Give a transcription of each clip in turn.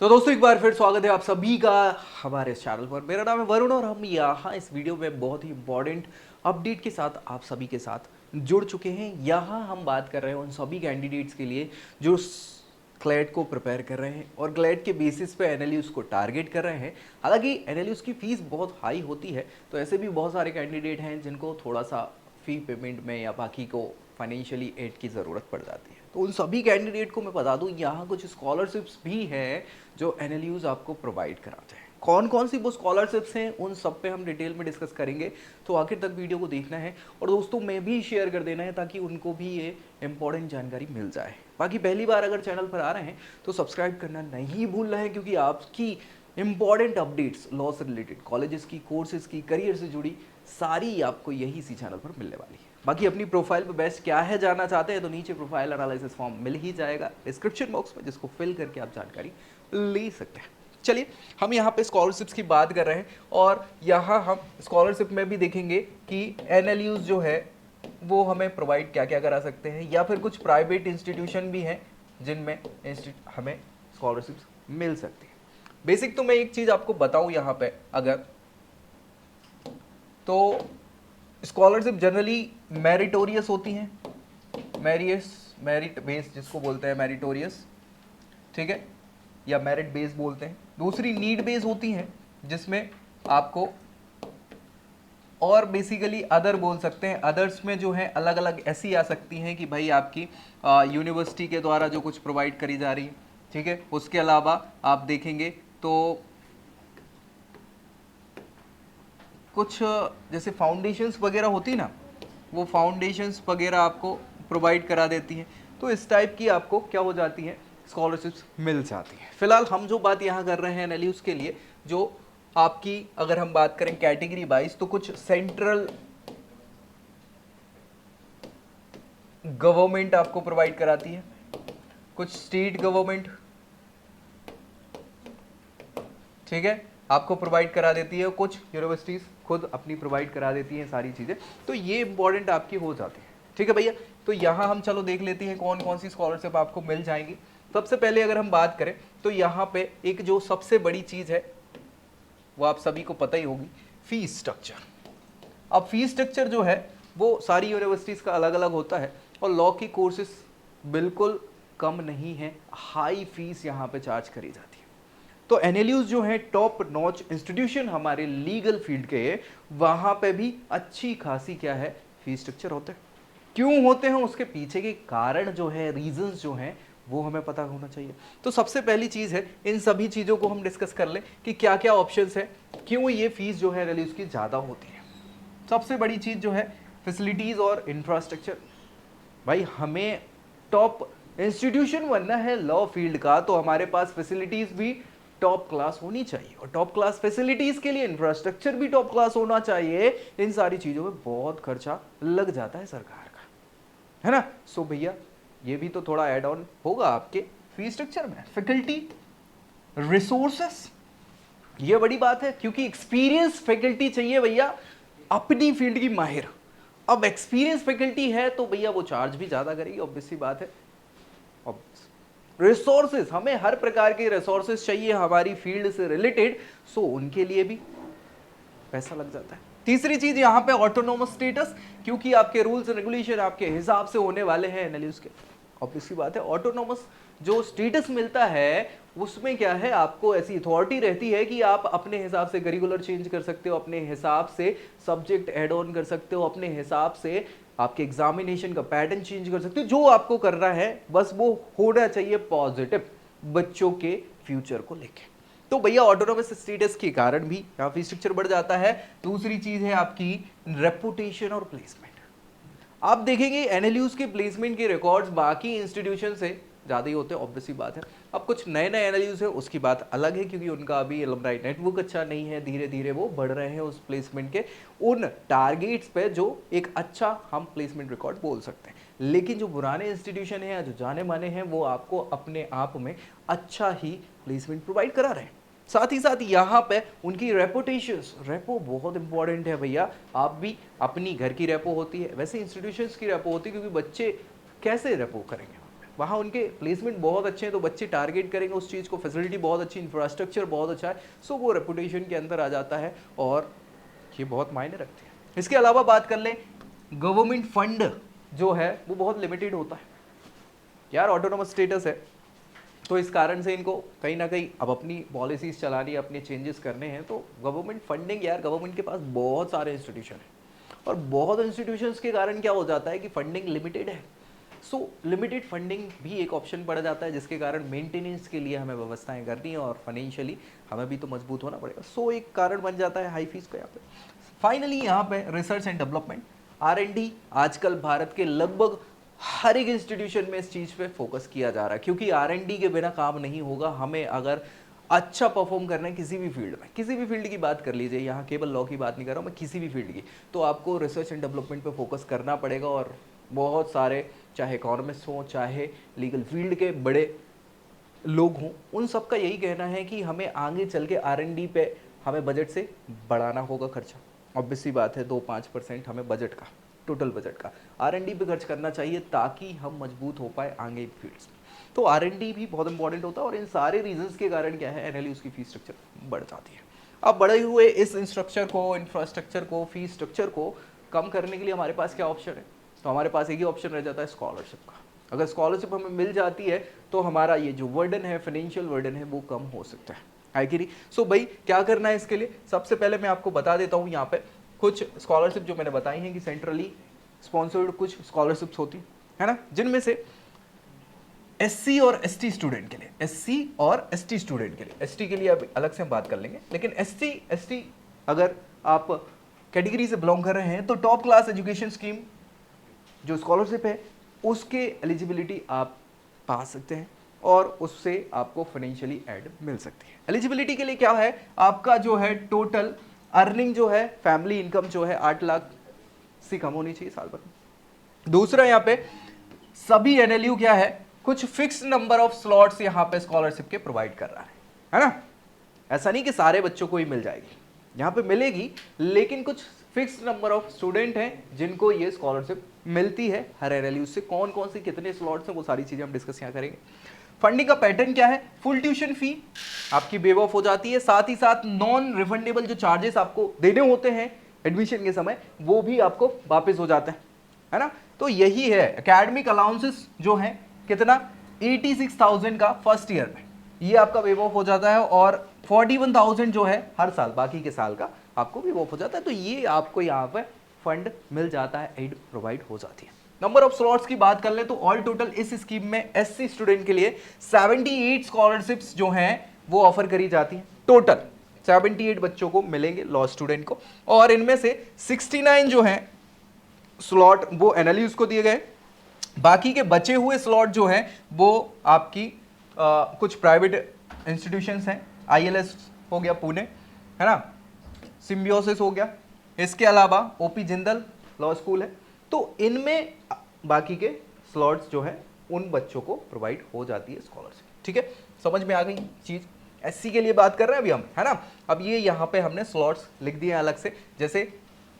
तो दोस्तों एक बार फिर स्वागत है आप सभी का हमारे इस चैनल पर। मेरा नाम है वरुण और हम यहाँ इस वीडियो में बहुत ही इंपॉर्टेंट अपडेट के साथ आप सभी के साथ जुड़ चुके हैं। यहाँ हम बात कर रहे हैं उन सभी कैंडिडेट्स के लिए जो क्लैट को प्रिपेयर कर रहे हैं और क्लैट के बेसिस पे एनएलयूज को टारगेट कर रहे हैं। हालांकि एनएलयूज की फीस बहुत हाई होती है, तो ऐसे भी बहुत सारे कैंडिडेट हैं जिनको थोड़ा सा फी पेमेंट में या बाकी को फाइनेंशियली एड की ज़रूरत पड़ जाती है। तो उन सभी कैंडिडेट को मैं बता दूं यहाँ कुछ स्कॉलरशिप्स भी हैं जो एनएलयूज आपको प्रोवाइड कराते हैं। कौन कौन सी वो स्कॉलरशिप्स हैं उन सब पे हम डिटेल में डिस्कस करेंगे, तो आखिर तक वीडियो को देखना है और दोस्तों में भी शेयर कर देना है ताकि उनको भी ये इंपॉर्टेंट जानकारी मिल जाए। बाकी पहली बार अगर चैनल पर आ रहे हैं तो सब्सक्राइब करना नहीं भूलना है, क्योंकि आपकी इंपॉर्टेंट अपडेट्स लॉ से रिलेटेड, कॉलेजेस की, कोर्सेज की, करियर से जुड़ी सारी आपको यही इसी चैनल पर मिलने वाली है। बाकी अपनी प्रोफाइल पे बेस्ट क्या है जानना चाहते हैं तो नीचे प्रोफाइल एनालिसिस फॉर्म मिल ही जाएगा डिस्क्रिप्शन बॉक्स में, जिसको फिल करके आप जानकारी ले सकते हैं। चलिए हम यहाँ पे स्कॉलरशिप्स की बात कर रहे हैं और यहाँ हम स्कॉलरशिप में भी देखेंगे कि एनएलयूज जो है वो हमें प्रोवाइड क्या क्या करा सकते हैं, या फिर कुछ प्राइवेट इंस्टीट्यूशन भी हैं जिनमें हमें स्कॉलरशिप्स मिल सकती है। बेसिक तो मैं एक चीज़ आपको बताऊँ यहाँ पे, अगर तो स्कॉलरशिप जनरली मेरिटोरियस होती हैं, मेरिट बेस्ड जिसको बोलते हैं मेरिटोरियस, ठीक है, या मेरिट बेस्ड बोलते हैं। दूसरी नीड बेस्ड होती हैं जिसमें आपको, और बेसिकली अदर बोल सकते हैं। अदर्स में जो है अलग अलग ऐसी आ सकती हैं कि भाई आपकी यूनिवर्सिटी के द्वारा जो कुछ प्रोवाइड करी जा रही है, ठीक है। उसके अलावा आप देखेंगे तो कुछ जैसे फाउंडेशंस वगैरह होती ना, वो फाउंडेशंस वगैरह आपको प्रोवाइड करा देती हैं। तो इस टाइप की आपको क्या हो जाती है, स्कॉलरशिप्स मिल जाती हैं। फिलहाल हम जो बात यहाँ कर रहे हैं एनएलयूज के लिए, जो आपकी अगर हम बात करें कैटेगरी वाइज, तो कुछ सेंट्रल गवर्नमेंट आपको प्रोवाइड कराती है, कुछ स्टेट गवर्नमेंट, ठीक है, आपको प्रोवाइड करा देती है, कुछ यूनिवर्सिटीज़ खुद अपनी प्रोवाइड करा देती हैं सारी चीज़ें। तो ये इंपॉर्टेंट आपकी हो जाती है, ठीक है भैया। तो यहाँ हम चलो देख लेते हैं कौन कौन सी स्कॉलरशिप आपको मिल जाएंगी। सबसे पहले अगर हम बात करें तो यहाँ पे एक जो सबसे बड़ी चीज़ है वो आप सभी को पता ही होगी, फीस स्ट्रक्चर। अब फीस स्ट्रक्चर जो है वो सारी यूनिवर्सिटीज़ का अलग अलग होता है और लॉ की कोर्सेज बिल्कुल कम नहीं है, हाई फीस यहाँ पे चार्ज करी जाती है। तो एनएलयूज जो है टॉप नॉच इंस्टीट्यूशन हमारे लीगल फील्ड के, वहां पे भी अच्छी खासी क्या है फीस स्ट्रक्चर होते हैं। क्यों होते हैं उसके पीछे के कारण जो है, रीजंस जो हैं, वो हमें पता होना चाहिए। तो सबसे पहली चीज है, इन सभी चीजों को हम डिस्कस कर लें कि क्या क्या ऑप्शंस है, क्यों ये फीस जो है एनएलयूज की ज्यादा होती है। सबसे बड़ी चीज जो है फैसिलिटीज और इंफ्रास्ट्रक्चर। भाई हमें टॉप इंस्टीट्यूशन बनना है लॉ फील्ड का, तो हमारे पास फैसिलिटीज भी टॉप क्लास होनी चाहिए, और टॉप क्लास फैसिलिटीज के लिए इंफ्रास्ट्रक्चर भी टॉप क्लास होना चाहिए। इन सारी चीजों में बहुत खर्चा लग जाता है सरकार का, है ना। सो भैया ये भी तो थोड़ा ऐड ऑन होगा आपके फीस स्ट्रक्चर में। फैकल्टी, रिसोर्सेस, ये बड़ी बात है, क्योंकि एक्सपीरियंस फैकल्टी चाहिए भैया, अपनी फील्ड की माहिर। अब एक्सपीरियंस फैकल्टी है तो भैया वो चार्ज भी ज्यादा करेगी, ऑब्वियस सी बात है। रिसोर्सेज, हमें हर प्रकार के रिसोर्सेज चाहिए हमारी फील्ड से रिलेटेड, सो उनके लिए भी पैसा लग जाता है। तीसरी चीज यहाँ पे ऑटोनोमस स्टेटस, क्योंकि आपके रूल्स एंड रेगुलेशन आपके हिसाब से होने वाले हैं एनएलयूज के, ऑब्वियस सी बात है। ऑटोनोमस जो स्टेटस मिलता है उसमें क्या है, आपको ऐसी अथॉरिटी रहती है कि आप अपने हिसाब से करिकुलर चेंज कर सकते हो, अपने हिसाब से सब्जेक्ट ऐड ऑन कर सकते हो, अपने हिसाब से आपके एग्जामिनेशन का पैटर्न चेंज कर सकते हो। जो आपको करना है बस वो होना चाहिए पॉजिटिव बच्चों के फ्यूचर को लेके। तो भैया ऑटोनोमस स्टेटस के कारण भी यहाँ फीस स्ट्रक्चर बढ़ जाता है। दूसरी चीज है आपकी रेपुटेशन और प्लेसमेंट। आप देखेंगे एनएलयूज के प्लेसमेंट के रिकॉर्ड्स बाकी इंस्टीट्यूशन से ज़्यादा ही होते हैं, ऑब्वियस सी बात है। अब कुछ नए नए एनएलयूज है उसकी बात अलग है, क्योंकि उनका अभी एलुमनाई नेटवर्क अच्छा नहीं है, धीरे धीरे वो बढ़ रहे हैं उस प्लेसमेंट के उन टारगेट्स पे जो एक अच्छा हम प्लेसमेंट रिकॉर्ड बोल सकते हैं। लेकिन जो पुराने इंस्टीट्यूशन है, जो जाने माने हैं, वो आपको अपने आप में अच्छा ही प्लेसमेंट प्रोवाइड करा रहे हैं। साथ ही साथ यहाँ पे उनकी रेपुटेशन, रेपो बहुत इंपॉर्टेंट है भैया। आप भी अपनी घर की रेपो होती है, वैसे इंस्टीट्यूशंस की रेपो होती है, क्योंकि बच्चे कैसे रेपो करेंगे, वहाँ उनके प्लेसमेंट बहुत अच्छे हैं, तो बच्चे टारगेट करेंगे उस चीज़ को, फैसिलिटी बहुत अच्छी, इंफ्रास्ट्रक्चर बहुत अच्छा है, सो वो रेपुटेशन के अंदर आ जाता है और ये बहुत मायने रखते हैं। इसके अलावा बात कर लें, गवर्नमेंट फंड जो है वो बहुत लिमिटेड होता है यार, ऑटोनोमस स्टेटस है, तो इस कारण से इनको कहीं ना कहीं अब अपनी पॉलिसीज चलानी है, अपने चेंजेस करने हैं, तो गवर्नमेंट फंडिंग यार, गवर्नमेंट के पास बहुत सारे इंस्टीट्यूशन हैं और बहुत इंस्टीट्यूशंस के कारण क्या हो जाता है कि फंडिंग लिमिटेड है, सो लिमिटेड फंडिंग भी एक ऑप्शन पड़ जाता है, जिसके कारण मेंटेनेंस के लिए हमें व्यवस्थाएं करनी है और फाइनेंशियली हमें भी तो मजबूत होना पड़ेगा, सो एक कारण बन जाता है हाई फीस का यहाँ पे। फाइनली यहाँ पे रिसर्च एंड डेवलपमेंट, R&D, आजकल भारत के लगभग हर एक इंस्टीट्यूशन में इस चीज़ पे फोकस किया जा रहा है, क्योंकि R&D के बिना काम नहीं होगा। हमें अगर अच्छा परफॉर्म करना है किसी भी फील्ड में, किसी भी फील्ड की बात कर लीजिए, यहाँ केवल लॉ की बात नहीं कर रहा हूँ मैं, किसी भी फील्ड की, तो आपको रिसर्च एंड डेवलपमेंट पे फोकस करना पड़ेगा। और बहुत सारे चाहे इकोनॉमिस्ट हों, चाहे लीगल फील्ड के बड़े लोग हों, उन सबका यही कहना है कि हमें आगे चल के R&D पे हमें बजट से बढ़ाना होगा खर्चा। ऑब्वियस सी बात है, 2-5% हमें बजट का, टोटल बजट का R&D पे खर्च करना चाहिए, ताकि हम मजबूत हो पाए आगे फील्ड्स में। तो R&D भी बहुत इंपॉर्टेंट होता है और इन सारे रीजंस के कारण क्या है, NLU की फीस स्ट्रक्चर बढ़ जाती है। अब बढ़े हुए इस स्ट्रक्चर को, इंफ्रास्ट्रक्चर को, फीस स्ट्रक्चर को कम करने के लिए हमारे पास क्या ऑप्शन है, तो हमारे पास एक ही ऑप्शन रह जाता है, स्कॉलरशिप का। अगर स्कॉलरशिप हमें मिल जाती है तो हमारा ये जो वर्डन है, फाइनेंशियल वर्डन है, वो कम हो सकता है कि नहीं। सो भाई क्या करना है इसके लिए, सबसे पहले मैं आपको बता देता हूँ यहाँ पे कुछ स्कॉलरशिप जो मैंने बताई हैं कि सेंट्रली स्पॉन्सर्ड कुछ स्कॉलरशिप्स होती है ना, जिनमें से SC और ST स्टूडेंट के लिए, SC और ST स्टूडेंट के लिए, ST के लिए अब अलग से हम बात कर लेंगे, लेकिन SC ST अगर आप कैटेगरी से बिलोंग कर रहे हैं तो टॉप क्लास एजुकेशन स्कीम जो स्कॉलरशिप है उसके एलिजिबिलिटी आप पा सकते हैं और उससे आपको फाइनेंशियली एड मिल सकती है। एलिजिबिलिटी के लिए क्या है, आपका जो है टोटल अर्निंग जो है, फैमिली इनकम जो है 8 लाख से कम होनी चाहिए साल भर। दूसरा यहाँ पे सभी NLU क्या है, कुछ फिक्स नंबर ऑफ स्लॉट्स यहाँ पे स्कॉलरशिप के प्रोवाइड कर रहा है ना। ऐसा नहीं कि सारे बच्चों को ही मिल जाएगी, यहाँ पे मिलेगी, लेकिन कुछ फिक्स नंबर ऑफ स्टूडेंट हैं जिनको ये स्कॉलरशिप मिलती है हर NLU से। कौन कौन से कितने स्लॉट्स हैं वो सारी चीजें हम डिस्कस यहाँ करेंगे। फंडिंग का पैटर्न क्या है, फुल ट्यूशन फी आपकी वेव ऑफ हो जाती है, साथ ही साथ नॉन रिफंडेबल जो चार्जेस आपको देने होते हैं एडमिशन के समय वो भी आपको वापस हो जाते हैं, है ना। तो यही है एकेडमिक अलाउंसेस जो है कितना, 86,000 का फर्स्ट ईयर में ये आपका वेव ऑफ हो जाता है और 41,000 जो है हर साल बाकी के साल का आपको वेव ऑफ हो जाता है। तो ये आपको यहाँ पे फंड मिल जाता है, एड प्रोवाइड हो जाती है। नंबर ऑफ स्लॉट्स की बात कर ले तो ऑल टोटल इस स्कीम में SC स्टूडेंट के लिए 78 स्कॉलरशिप्स जो हैं वो ऑफर करी जाती हैं। टोटल 78 बच्चों को मिलेंगे, लॉ स्टूडेंट को, और इनमें से 69 जो हैं स्लॉट वो NLUs को दिए गए। बाकी के बचे हुए स्लॉट जो हैं वो आपकी कुछ प्राइवेट इंस्टीट्यूशंस हैं, ILS हो गया पुणे, है ना, सिम्बियोसिस हो गया, इसके अलावा OP जिंदल लॉ स्कूल है। तो इनमें बाकी के स्लॉट्स जो है उन बच्चों को प्रोवाइड हो जाती है स्कॉलरशिप। ठीक है, समझ में आ गई चीज। SC के लिए बात कर रहे हैं अभी हम, है ना। अब ये यहाँ पे हमने स्लॉट्स लिख दिए हैं अलग से, जैसे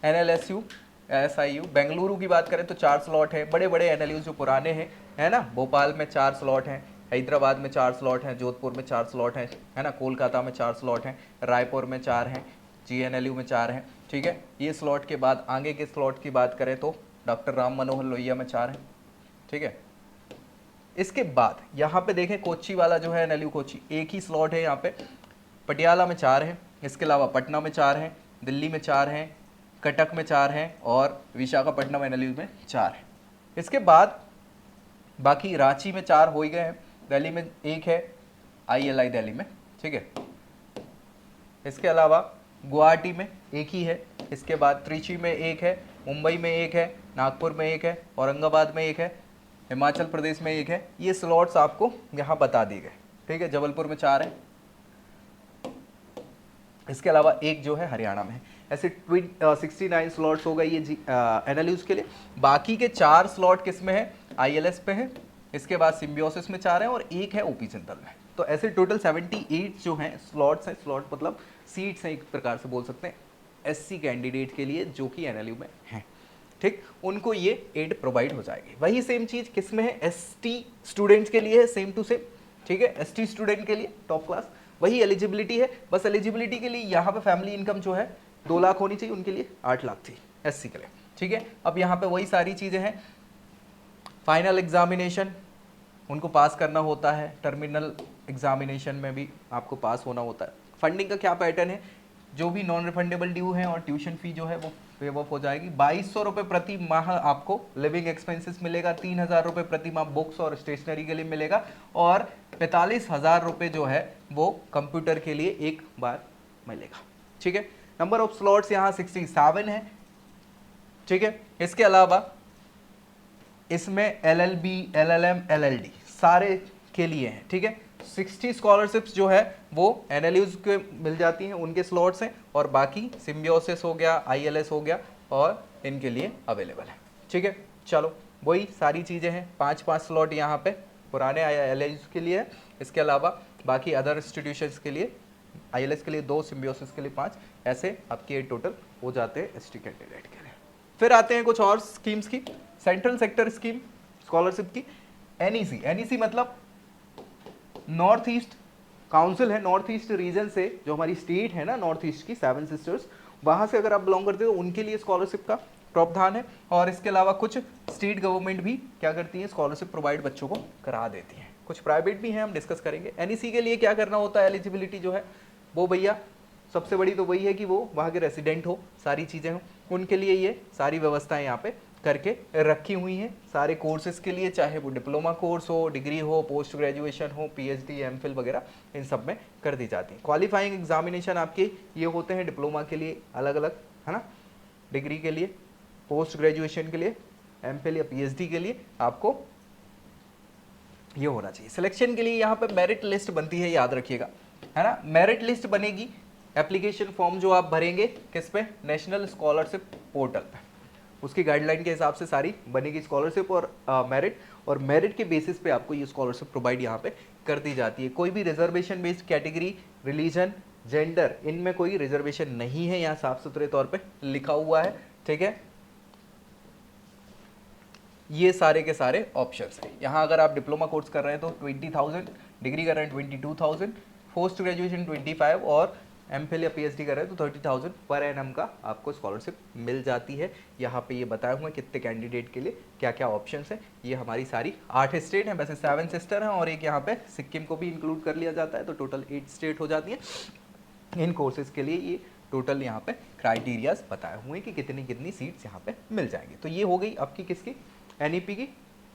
NLSU, SIU, बेंगलुरु की बात करें तो 4 स्लॉट है। बड़े बड़े NLUs जो पुराने हैं, है ना, भोपाल में 4 स्लॉट हैं, हैदराबाद में 4 स्लॉट हैं, जोधपुर में 4 स्लॉट हैं, है ना, कोलकाता में 4 स्लॉट हैं, रायपुर में 4 हैं, GNLU में 4 हैं। ठीक है, ये स्लॉट के बाद आगे के स्लॉट की बात करें तो डॉक्टर राम मनोहर लोहिया में 4 हैं। ठीक है, इसके बाद यहाँ पे देखें कोच्चि वाला जो है NLU कोच्चि, एक ही स्लॉट है यहाँ पे। पटियाला में 4 हैं, इसके अलावा पटना में 4 हैं, दिल्ली में 4 हैं, कटक में 4 हैं और विशाखापट्टनम NLU में 4 हैं। इसके बाद बाकी रांची में 4 हो ही गए हैं, दिल्ली में 1 है, ILI दिल्ली में। ठीक है, इसके अलावा गुवाहाटी में 1 ही है, इसके बाद त्रिची में 1 है, मुंबई में 1 है, नागपुर में 1 है, औरंगाबाद में 1 है, हिमाचल प्रदेश में 1 है। ये स्लॉट्स आपको यहाँ बता दिए गए। ठीक है, जबलपुर में 4 है, इसके अलावा 1 जो है हरियाणा में है। ऐसे 69 स्लॉट्स हो गए ये NLUs के लिए। बाकी के 4 स्लॉट किस में है, ILS पे है, इसके बाद सिम्बियोसिस में 4 है और 1 है OP जिंदल में। तो ऐसे टोटल 78 जो हैं स्लॉट्स हैं, स्लॉट मतलब सीट्स हैं एक प्रकार से बोल सकते हैं SC कैंडिडेट के लिए जो कि NLU में हैं। ठीक, उनको ये एड प्रोवाइड हो जाएगी। वही सेम चीज किस में है, एसटी स्टूडेंट्स के लिए है, सेम टू सेम, ठीक है, एसटी स्टूडेंट के लिए टॉप क्लास वही एलिजिबिलिटी है। बस एलिजिबिलिटी के लिए यहाँ पे फैमिली इनकम जो है 2 लाख होनी चाहिए, उनके लिए 8 लाख थी एससी के लिए, ठीक है। अब यहाँ पे वही सारी चीजें हैं, फाइनल एग्जामिनेशन उनको पास करना होता है, टर्मिनल एग्जामिनेशन में भी आपको पास होना होता है। फंडिंग का क्या पैटर्न है, जो भी नॉन रिफंडेबल ड्यू है और ट्यूशन फी जो है वो वेव ऑफ हो जाएगी। 2200 रुपये प्रति माह आपको लिविंग एक्सपेंसेस मिलेगा, 3000 रुपये प्रति माह बुक्स और स्टेशनरी के लिए मिलेगा, और 45,000 रुपये जो है वो कंप्यूटर के लिए एक बार मिलेगा, ठीक है। नंबर ऑफ स्लॉट्स यहाँ 67 है, ठीक है। इसके अलावा इसमें LLB, LLM, LLD सारे के लिए हैं, ठीक है। 60 स्कॉलरशिप्स जो है वो NLUs के मिल जाती हैं, उनके स्लॉट्स हैं, और बाकी सिम्बियोसिस हो गया, ILS हो गया, और इनके लिए अवेलेबल है, ठीक है। चलो वही सारी चीज़ें हैं, 5-5 स्लॉट यहाँ पे पुराने ILS के लिए है, इसके अलावा बाकी अदर इंस्टीट्यूशंस के लिए ILS के लिए 2, सिम्बियोसिस के लिए 5, ऐसे आपके टोटल हो जाते हैं ST कैंडिडेट के लिए। फिर आते हैं कुछ और स्कीम्स की, सेंट्रल सेक्टर स्कीम स्कॉलरशिप की, NEC मतलब नॉर्थ ईस्ट काउंसिल है, नॉर्थ ईस्ट रीजन से जो हमारी स्टेट है ना, नॉर्थ ईस्ट की 7 सिस्टर्स, वहां से अगर आप बिलोंग करते हो तो उनके लिए स्कॉलरशिप का प्रावधान है। और इसके अलावा कुछ स्टेट गवर्नमेंट भी क्या करती है, स्कॉलरशिप प्रोवाइड बच्चों को करा देती है, कुछ प्राइवेट भी हैं, हम डिस्कस करेंगे। NEC के लिए क्या करना होता है, एलिजिबिलिटी जो है वो भैया सबसे बड़ी तो वही है कि वो वहाँ के रेसिडेंट हो, सारी चीज़ें हो, उनके लिए ये सारी व्यवस्थाएं यहाँ पे करके रखी हुई हैं सारे कोर्सेज के लिए, चाहे वो डिप्लोमा कोर्स हो, डिग्री हो, पोस्ट ग्रेजुएशन हो, PhD, MPhil वगैरह इन सब में कर दी जाती है। क्वालिफाइंग एग्जामिनेशन आपके ये होते हैं डिप्लोमा के लिए अलग अलग, है ना, डिग्री के लिए, पोस्ट ग्रेजुएशन के लिए, MPhil या PhD के लिए आपको ये होना चाहिए। सिलेक्शन के लिए यहाँ पे मेरिट लिस्ट बनती है, याद रखिएगा, है ना। मेरिट लिस्ट बनेगी, एप्लीकेशन फॉर्म जो आप भरेंगे किस पे, नेशनल स्कॉलरशिप पोर्टल पे, उसकी गाइडलाइन के हिसाब से सारी बनेगी स्कॉलरशिप और मेरिट, और मेरिट के बेसिस पे आपको ये स्कॉलरशिप प्रोवाइड यहाँ पे कर दी जाती है। कोई भी reservation based category, religion, gender, इनमें कोई रिजर्वेशन नहीं है, यहाँ साफ सुथरे तौर पे लिखा हुआ है, ठीक है। ये सारे के सारे ऑप्शंस हैं यहाँ। अगर आप डिप्लोमा कोर्स कर रहे हैं तो 20,000, डिग्री कर रहे हैं 22,000, पोस्ट ग्रेजुएशन 25, और MPhil या PhD कर रहे हैं तो 30,000 पर एनम का आपको स्कॉलरशिप मिल जाती है। यहाँ पे ये बताया हुआ है कितने कैंडिडेट के लिए क्या क्या ऑप्शंस हैं। ये हमारी सारी 8 स्टेट हैं, वैसे 7 सिस्टर हैं, और एक यहाँ पे सिक्किम को भी इंक्लूड कर लिया जाता है, तो टोटल 8 स्टेट हो जाती हैं। इन कोर्सेज के लिए ये टोटल यहाँ पे क्राइटेरियाज बताए हुए हैं कि कितनी कितनी सीट्स यहाँ पे मिल जाएंगी। तो ये हो गई आपकी किसकी, NEP की,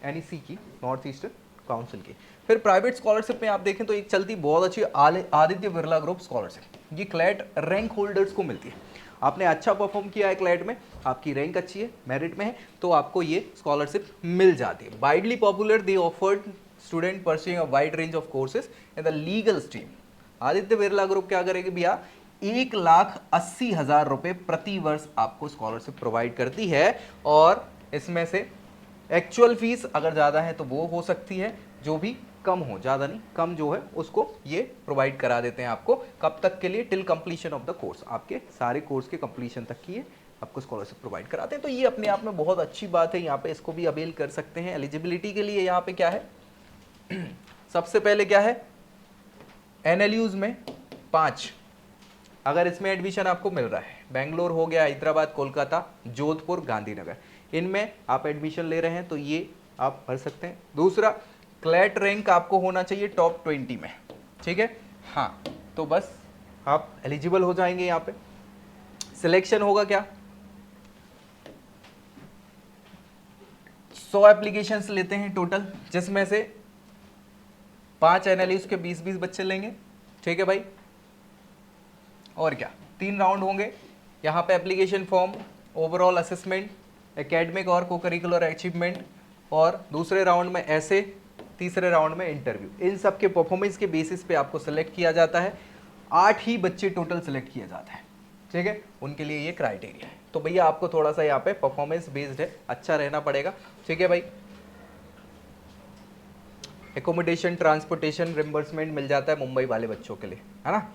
NEC की, नॉर्थ ईस्टर्न काउंसिल की। फिर प्राइवेट स्कॉलरशिप में आप देखें तो एक चलती बहुत अच्छी आदित्य बिरला ग्रुप स्कॉलरशिप, ये क्लैट रैंक होल्डर्स को मिलती है। आपने अच्छा परफॉर्म किया है क्लैट में, आपकी रैंक अच्छी है, मेरिट में है, तो आपको ये स्कॉलरशिप मिल जाती है। Widely popular, they offered student pursuing a wide range of courses in the legal stream. Aditya Birla group क्या करेगी भैया, 1,80,000 रुपये प्रति वर्ष आपको स्कॉलरशिप प्रोवाइड करती है, और इसमें से एक्चुअल फीस अगर ज़्यादा है तो वो हो सकती है, जो भी कम हो, ज़्यादा नहीं, कम जो है उसको ये प्रोवाइड करा देते हैं आपको। कब तक के लिए, till completion of the course, आपके सारे कोर्स के कंप्लीशन तक की है आपको स्कॉलरशिप प्रोवाइड कराते हैं। तो ये अपने आप में बहुत अच्छी बात है, यहाँ पे इसको भी अवेल कर सकते हैं। एलिजिबिलिटी के लिए यहाँ पे क्या है, सबसे पहले क्या है, NLUs में 5, अगर इसमें एडमिशन आपको मिल रहा है, बेंगलोर हो गया, हैदराबाद, कोलकाता, जोधपुर, गांधीनगर, इनमें आप एडमिशन ले रहे हैं तो ये आप भर सकते हैं। दूसरा, क्लैट रैंक आपको होना चाहिए टॉप 20 में, ठीक है, हाँ, तो बस आप एलिजिबल हो जाएंगे। यहाँ पे सिलेक्शन होगा क्या, 100 एप्लीकेशंस लेते हैं टोटल, जिसमें से 5 NLUs के 20-20 बच्चे लेंगे, ठीक है भाई, और क्या, 3 राउंड होंगे यहाँ पे, application form, overall assessment, academic और को करिकुलर अचीवमेंट, और दूसरे राउंड में ऐसे, तीसरे राउंड में इंटरव्यू। इन सब के परफॉर्मेंस के बेसिस पे आपको सिलेक्ट किया जाता है। 8 ही बच्चे टोटल सिलेक्ट किए जाते हैं, ठीक है, उनके लिए ये क्राइटेरिया है। तो भैया आपको थोड़ा सा यहाँ पे परफॉर्मेंस बेस्ड है, अच्छा रहना पड़ेगा, ठीक है भाई। एकोमोडेशन, ट्रांसपोर्टेशन रिम्बर्समेंट मिल जाता है मुंबई वाले बच्चों के लिए, है ना।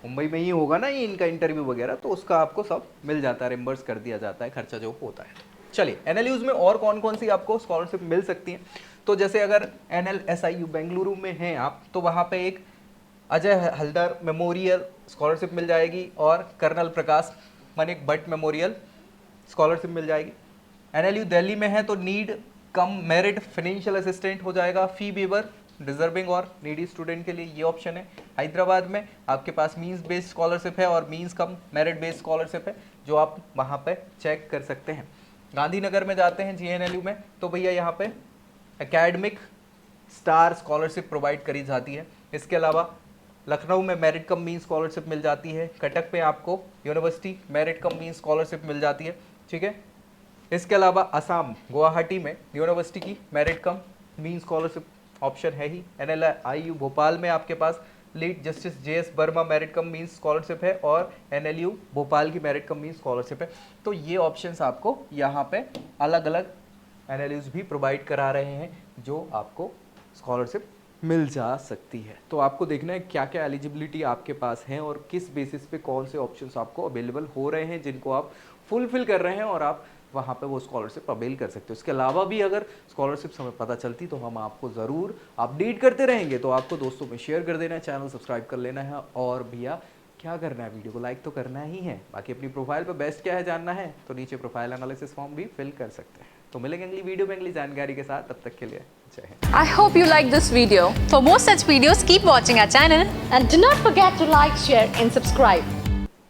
मुंबई में ही होगा ना ये इनका इंटरव्यू वगैरह, तो उसका आपको सब मिल जाता है, रिम्बर्स कर दिया जाता है खर्चा जो होता है। चलिए एनएलयूज में और कौन कौन सी आपको स्कॉलरशिप मिल सकती है, तो जैसे अगर NLSIU बेंगलुरु में हैं आप, तो वहाँ पे एक अजय हल्दर मेमोरियल स्कॉलरशिप मिल जाएगी और कर्नल प्रकाश मनिक भट्ट मेमोरियल स्कॉलरशिप मिल जाएगी। NLU दिल्ली में है तो need cum merit financial assistant हो जाएगा, फी वेवर डिजर्विंग और नीडी स्टूडेंट के लिए ये ऑप्शन है। हैदराबाद में आपके पास मींस बेस्ड स्कॉलरशिप है और means cum merit based scholarship है, जो आप वहाँ पे चेक कर सकते हैं। गांधीनगर में जाते हैं GNLU में, तो भैया यहाँ पे एकेडमिक स्टार स्कॉलरशिप प्रोवाइड करी जाती है। इसके अलावा लखनऊ में मेरिट कम मीन स्कॉलरशिप मिल जाती है, कटक पे आपको university merit cum mean scholarship मिल जाती है, ठीक है। इसके अलावा असम गुवाहाटी में यूनिवर्सिटी की merit cum mean scholarship option है ही। NLIU भोपाल में आपके पास lead justice JS Verma merit cum mean scholarship है और NLU भोपाल की मेरिट कम मीन स्कॉलरशिप है। तो ये ऑप्शंस आपको यहाँ पे अलग अलग NLUs भी प्रोवाइड करा रहे हैं जो आपको स्कॉलरशिप मिल जा सकती है। तो आपको देखना है क्या क्या एलिजिबिलिटी आपके पास है और किस बेसिस पे कौन से ऑप्शंस आपको अवेलेबल हो रहे हैं जिनको आप फुलफिल कर रहे हैं और आप वहाँ पे वो स्कॉलरशिप अवेल कर सकते हो। इसके अलावा भी अगर स्कॉलरशिप हमें पता चलती तो हम आपको ज़रूर अपडेट करते रहेंगे। तो आपको दोस्तों में शेयर कर देना है, चैनल सब्सक्राइब कर लेना है और भैया क्या करना है, वीडियो को लाइक तो करना ही है। बाकी अपनी प्रोफाइल पे बेस्ट क्या है जानना है तो नीचे प्रोफाइल एनालिसिस फॉर्म भी फिल कर सकते हैं। तो मिलेंगे अगली वीडियो में अगली जानकारी के साथ, तब तक के लिए जय Hind. I hope you like this video. For more such videos, keep watching our channel. And do not forget to like, share and subscribe.